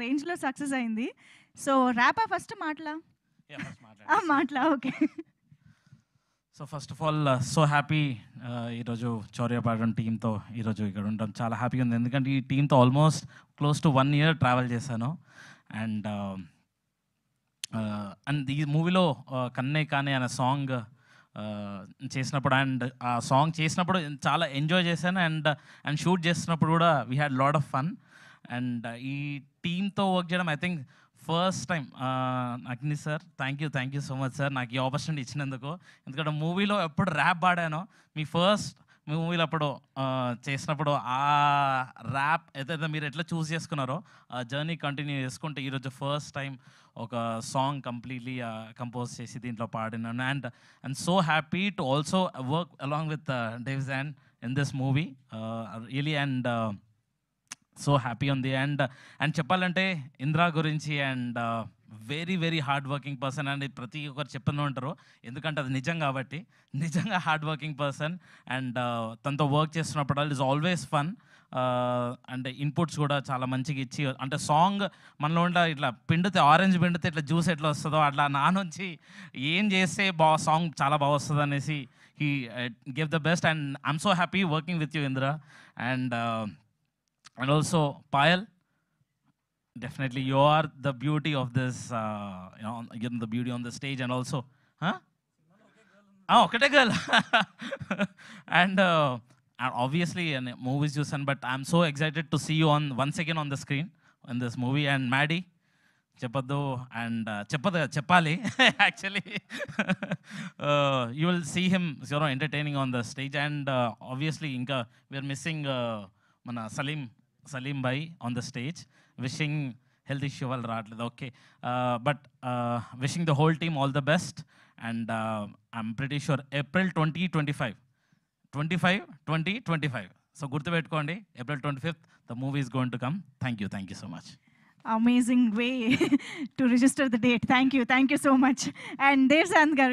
రేంజ్‌లో సక్సెస్ అయింది. So ర్యాపా first మాటలా? మాటలా okay. So first of all so happy ఈరోజు చౌర్యపాలెం టీంతో ఈరోజు ఇక్కడ ఉండడం చాలా హ్యాపీగా ఉంది. ఎందుకంటే ఈ టీంతో almost close to 1 year travel చేశాను. అండ్ ఈ మూవీలో కన్నే కానే అనే సాంగ్ చేసినప్పుడు అండ్ ఆ సాంగ్ చేసినప్పుడు చాలా ఎంజాయ్ చేశాను. అండ్ షూట్ చేస్తున్నప్పుడు కూడా we had lot of fun. And ఈ టీంతో వర్క్ చేయడం ఐ థింక్ ఫస్ట్ టైం. అగ్ని sir thank you so much sir నాకు ఈ ఆపర్చునిటీ ఇచ్చినందుకు. ఎందుకంటే మూవీలో ఎప్పుడు ర్యాప్ పాడానో మీ మూవీలో అప్పుడు చేసినప్పుడు ఆ ర్యాప్ ఏదైతే మీరు ఎట్లా చూస్ చేసుకున్నారో ఆ జర్నీ కంటిన్యూ చేసుకుంటే ఈరోజు ఫస్ట్ టైం ఒక సాంగ్ కంప్లీట్లీ కంపోజ్ చేసి దీంట్లో పాడినాను. And so happy to also work along with Dave's and in this movie really. And so happy ఉంది. అండ్ చెప్పాలంటే ఇంద్రా గురించి and very very hard working person and ప్రతి ఒక్కరు చెప్తూనే ఉంటారు, ఎందుకంటే అది నిజం కాబట్టి. నిజంగా హార్డ్ వర్కింగ్ పర్సన్. అండ్ తనతో వర్క్ చేస్తున్నప్పుడు ఇస్ ఆల్వేస్ ఫన్. అంటే ఇన్పుట్స్ కూడా చాలా మంచిగా ఇచ్చి, అంటే సాంగ్ మనలో ఉంటే ఇట్లా పిండితే ఆరెంజ్ పిండితే ఇట్లా జ్యూస్ ఎట్లా వస్తుందో అట్లా నా నుంచి ఏం చేస్తే సాంగ్ చాలా బాగా వస్తుంది అనేసి he give the best. And I'm so happy working with you Indra. And also Payal, definitely you are the beauty of this, you're the beauty on the stage. And also okate girl. And obviously movies చూసాను, but I'm so excited to see you once again on the screen in this movie. And Maddie చెప్పొద్దు and చెప్పాలి actually. you will see him entertaining on the stage. And obviously ఇంకా we're missing మన Salim bhai on the stage. Wishing health issue వాళ్ళు రావట్లేదు, okay. But wishing the whole team all the best. And I'm pretty sure April 2025. So గుర్తుపెట్టుకోండి, April 25th the movie is going to come. Thank you so much. Amazing way to register the date. Thank you so much. And there's Anand garu.